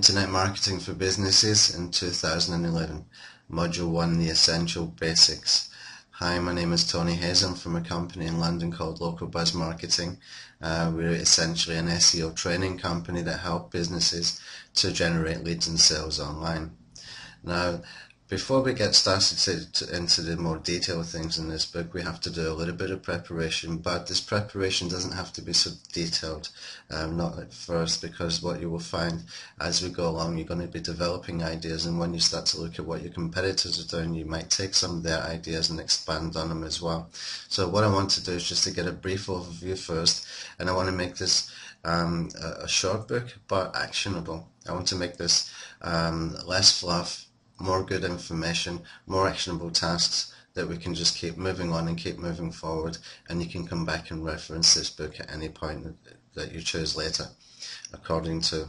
Internet Marketing for Businesses in 2011, Module 1, The Essential Basics. Hi, my name is Tony Hayes. I'm from a company in London called Local Buzz Marketing. We're essentially an SEO training company that help businesses to generate leads and sales online. Now, before we get started into the more detailed things in this book, we have to do a little bit of preparation, but this preparation doesn't have to be so detailed, not at first, because what you will find as we go along, you're going to be developing ideas, and when you start to look at what your competitors are doing, you might take some of their ideas and expand on them as well. So what I want to do is just to get a brief overview first, and I want to make this a short book, but actionable. I want to make this less fluff, more good information, more actionable tasks that we can just keep moving on and keep moving forward, and you can come back and reference this book at any point that you choose later according to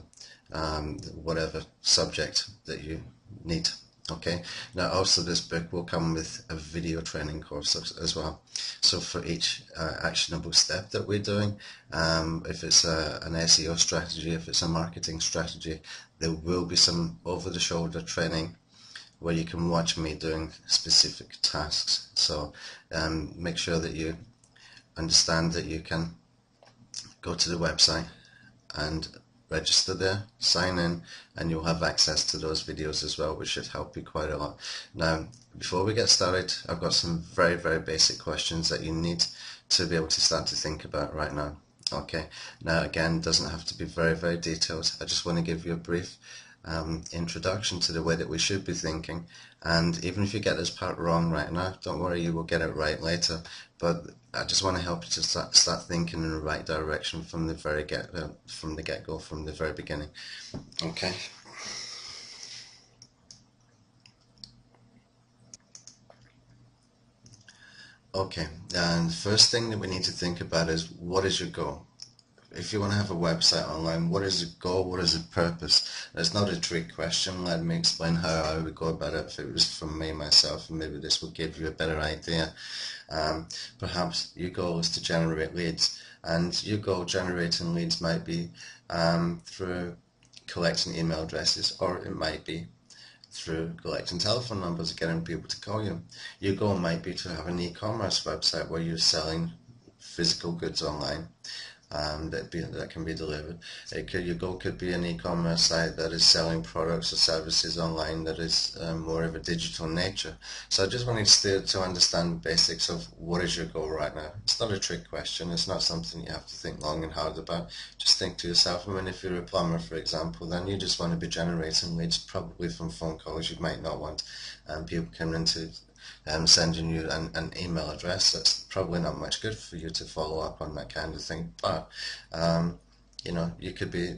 whatever subject that you need. Okay, now also this book will come with a video training course as well. So for each actionable step that we're doing, if it's an SEO strategy, if it's a marketing strategy, there will be some over-the-shoulder training where you can watch me doing specific tasks. So make sure that you understand that you can go to the website and register there, sign in, and you'll have access to those videos as well, which should help you quite a lot. Now, before we get started, I've got some very, very basic questions that you need to be able to start to think about right now. Okay, now again, it doesn't have to be very, very detailed. I just want to give you a brief introduction to the way that we should be thinking, and even if you get this part wrong right now, don't worry, you will get it right later, but I just want to help you to start thinking in the right direction from the very get-go, from the very beginning. Okay. Okay, and the first thing that we need to think about is, what is your goal? If you want to have a website online, what is the goal? What is the purpose? It's not a trick question. Let me explain how I would go about it if it was from me myself, and maybe this will give you a better idea. Perhaps your goal is to generate leads, and your goal generating leads might be through collecting email addresses, or it might be through collecting telephone numbers and getting people to call you. Your goal might be to have an e-commerce website where you're selling physical goods online. That can be delivered. Your goal could be an e-commerce site that is selling products or services online that is more of a digital nature. So I just wanted to understand the basics of what is your goal right now. It's not a trick question. It's not something you have to think long and hard about. Just think to yourself. I mean, if you're a plumber, for example, then you just want to be generating leads, probably from phone calls. You might not want people coming into sending you an email address. That's probably not much good for you to follow up on that kind of thing, but you know, you could be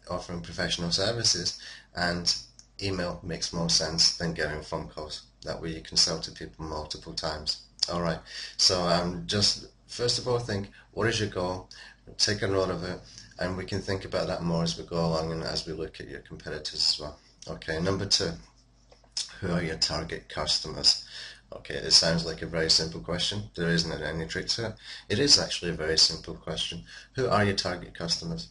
offering professional services, and email makes more sense than getting phone calls. That way you can sell to people multiple times. Alright, so just first of all, think, what is your goal? Take a note of it, and we can think about that more as we go along and as we look at your competitors as well. Okay, number 2, who are your target customers? Okay, it sounds like a very simple question. There isn't any trick to it. It is actually a very simple question. Who are your target customers?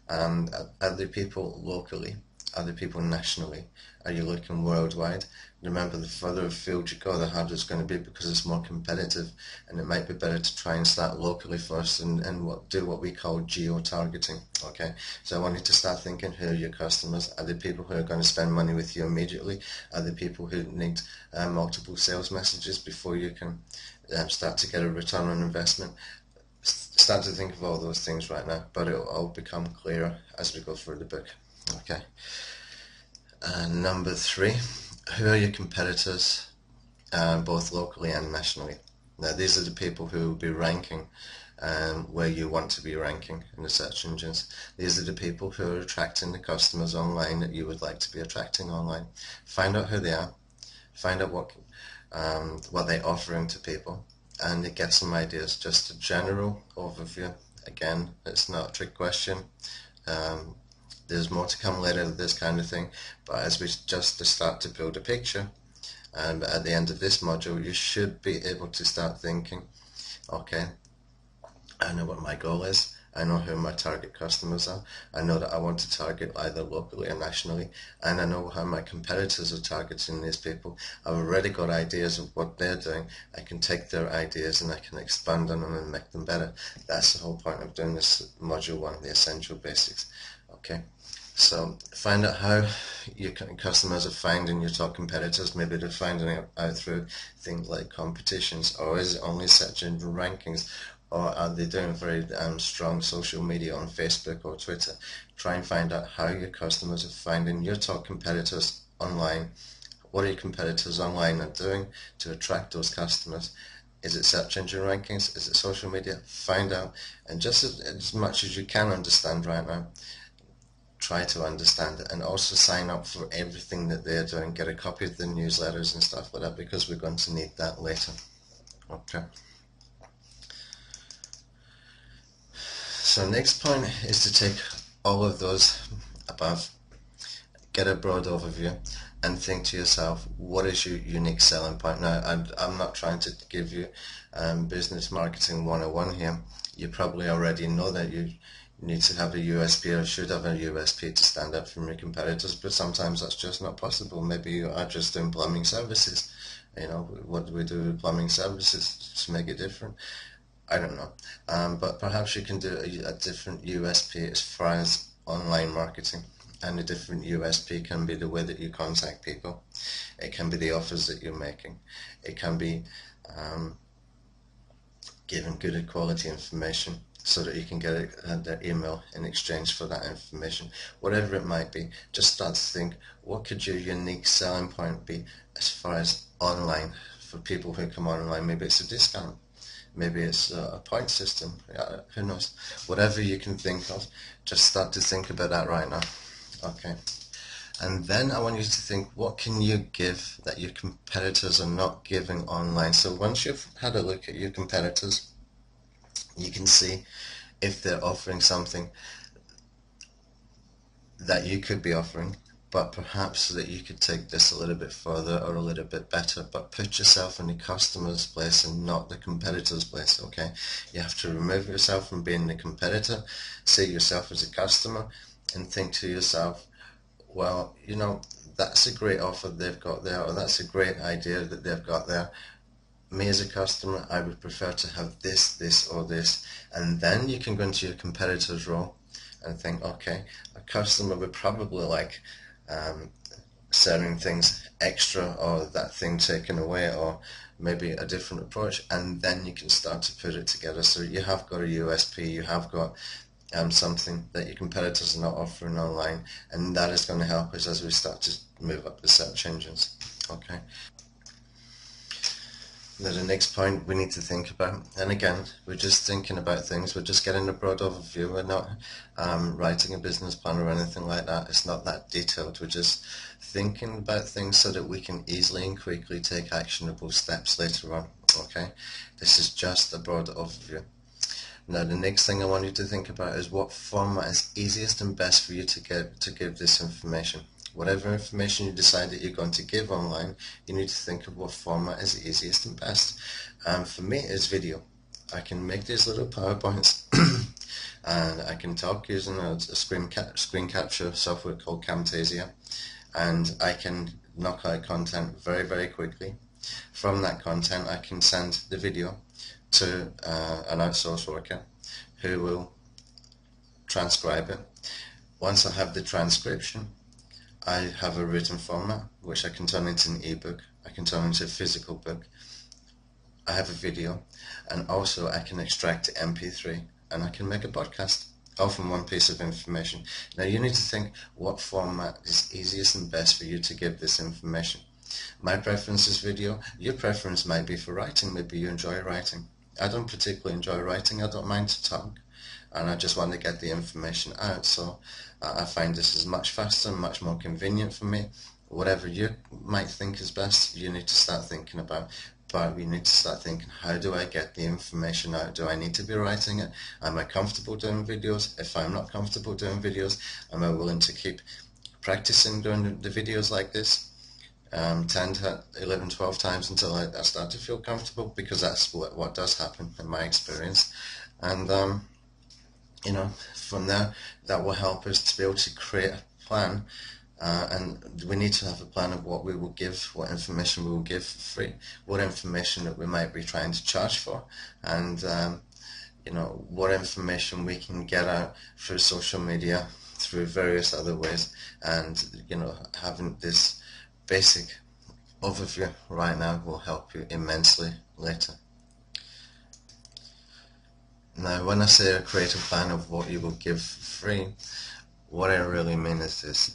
Are they people locally? Are they people nationally? Are you looking worldwide? Remember, the further afield you go, the harder it's going to be because it's more competitive, and it might be better to try and start locally first and do what we call geo-targeting. Okay, so I want you to start thinking, who are your customers? Are they people who are going to spend money with you immediately? Are they people who need multiple sales messages before you can start to get a return on investment? Start to think of all those things right now, but it'll all become clearer as we go through the book. Okay. Number 3, who are your competitors, both locally and nationally? Now, these are the people who will be ranking where you want to be ranking in the search engines. These are the people who are attracting the customers online that you would like to be attracting online. Find out who they are, find out what they're offering to people, and get some ideas. Just a general overview. Again, it's not a trick question. There's more to come later with this kind of thing, but as we just start to build a picture, and at the end of this module, you should be able to start thinking, okay, I know what my goal is, I know who my target customers are. I know that I want to target either locally or nationally, and I know how my competitors are targeting these people. I've already got ideas of what they're doing. I can take their ideas and I can expand on them and make them better. That's the whole point of doing this module 1, the essential basics. Okay. So find out how your customers are finding your top competitors. Maybe they're finding it out through things like competitions, or is it only search engine rankings, or are they doing very strong social media on Facebook or Twitter? Try and find out how your customers are finding your top competitors online. What are your competitors online are doing to attract those customers? Is it search engine rankings? Is it social media? Find out, and just as much as you can understand right now, try to understand it, and also sign up for everything that they're doing. Get a copy of the newsletters and stuff like that, because we're going to need that later. Okay. So next point is to take all of those above, get a broad overview, and think to yourself, what is your unique selling point? Now, I'm not trying to give you business marketing 101 here. You probably already know that you need to have a USP, or should have a USP to stand out from your competitors, but sometimes that's just not possible. Maybe you are just doing plumbing services. You know, what do we do with plumbing services to make it different? I don't know. But perhaps you can do a different USP as far as online marketing. And a different USP can be the way that you contact people. It can be the offers that you're making. It can be giving good quality information so that you can get their email in exchange for that information. Whatever it might be, just start to think, what could your unique selling point be as far as online for people who come online? Maybe it's a discount. Maybe it's a point system. Yeah, who knows? Whatever you can think of, just start to think about that right now. Okay. And then I want you to think, what can you give that your competitors are not giving online? So once you've had a look at your competitors, you can see if they're offering something that you could be offering, but perhaps that you could take this a little bit further or a little bit better. But put yourself in the customer's place and not the competitor's place, okay? You have to remove yourself from being the competitor, see yourself as a customer, and think to yourself, well, you know, that's a great offer they've got there, or that's a great idea that they've got there. Me as a customer, I would prefer to have this, this, or this. And then you can go into your competitor's role and think, okay, a customer would probably like certain things extra, or that thing taken away, or maybe a different approach, and then you can start to put it together. So you have got a USP, you have got something that your competitors are not offering online, and that is going to help us as we start to move up the search engines. Okay. Now the next point we need to think about, and again, we're just thinking about things, we're just getting a broad overview, we're not writing a business plan or anything like that. It's not that detailed, we're just thinking about things so that we can easily and quickly take actionable steps later on. Okay, this is just a broad overview. Now the next thing I want you to think about is what format is easiest and best for you to give this information. Whatever information you decide that you're going to give online, you need to think of what format is easiest and best. For me, it's video. I can make these little PowerPoints and I can talk using a screen capture software called Camtasia, and I can knock out content very, very quickly. From that content, I can send the video to an outsourced worker who will transcribe it. Once I have the transcription, I have a written format which I can turn into an ebook, I can turn into a physical book, I have a video, and also I can extract MP3 and I can make a podcast, all from one piece of information. Now you need to think what format is easiest and best for you to give this information. My preference is video, your preference might be for writing, maybe you enjoy writing. I don't particularly enjoy writing, I don't mind to talk, and I just want to get the information out, so I find this is much faster, much more convenient for me. Whatever you might think is best, you need to start thinking about, but we need to start thinking, how do I get the information out? Do I need to be writing it? Am I comfortable doing videos? If I'm not comfortable doing videos, am I willing to keep practicing doing the videos like this? 10 to 11, 12 times until I start to feel comfortable, because that's what does happen in my experience. And from there, that will help us to be able to create a plan. And we need to have a plan of what we will give, what information we will give for free, what information that we might be trying to charge for, and what information we can get out through social media, through various other ways, and having this basic overview right now will help you immensely later. Now, when I say a creative plan of what you will give for free, what I really mean is this.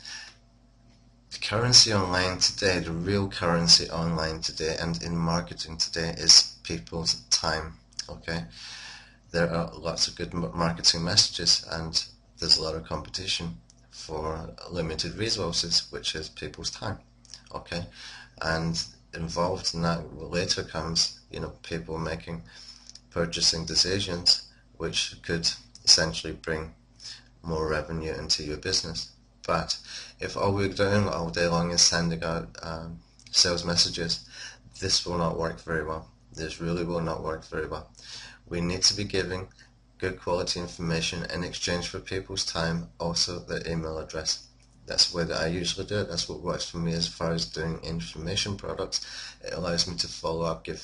The currency online today, the real currency online today and in marketing today is people's time, okay? There are lots of good marketing messages and there's a lot of competition for limited resources, which is people's time, okay? And involved in that later comes, people making purchasing decisions which could essentially bring more revenue into your business. But if all we're doing all day long is sending out sales messages, this will not work very well. This really will not work very well. We need to be giving good quality information in exchange for people's time, also their email address. That's the way that I usually do it. That's what works for me as far as doing information products. It allows me to follow up, give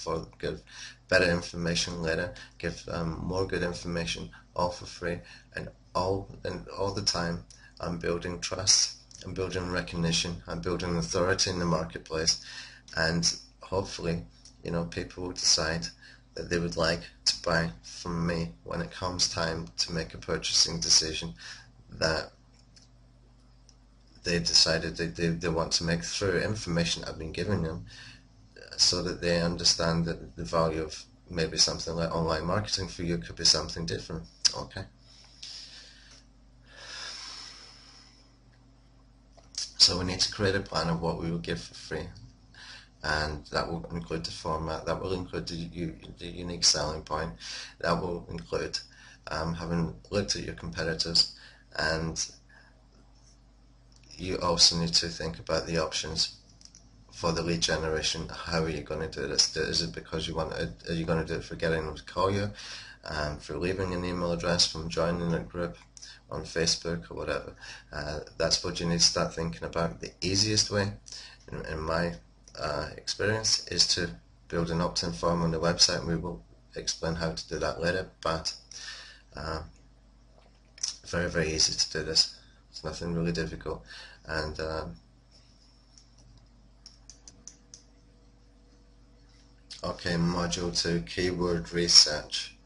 better information later, give more good information, all for free, and all the time I'm building trust, I'm building recognition, I'm building authority in the marketplace, and hopefully, people will decide that they would like to buy from me when it comes time to make a purchasing decision that they decided they want to make through information I've been giving them, so that they understand that the value of maybe something like online marketing for you could be something different. Okay. So we need to create a plan of what we will give for free, and that will include the format, that will include the unique selling point, that will include having looked at your competitors, and you also need to think about the options for the lead generation. How are you going to do this? Is it because are you going to do it for getting them to call you, for leaving an email address, from joining a group on Facebook or whatever? That's what you need to start thinking about. The easiest way, in my experience, is to build an opt-in form on the website, and we will explain how to do that later, but very, very easy to do this. It's nothing really difficult. And okay, module 2, keyword research.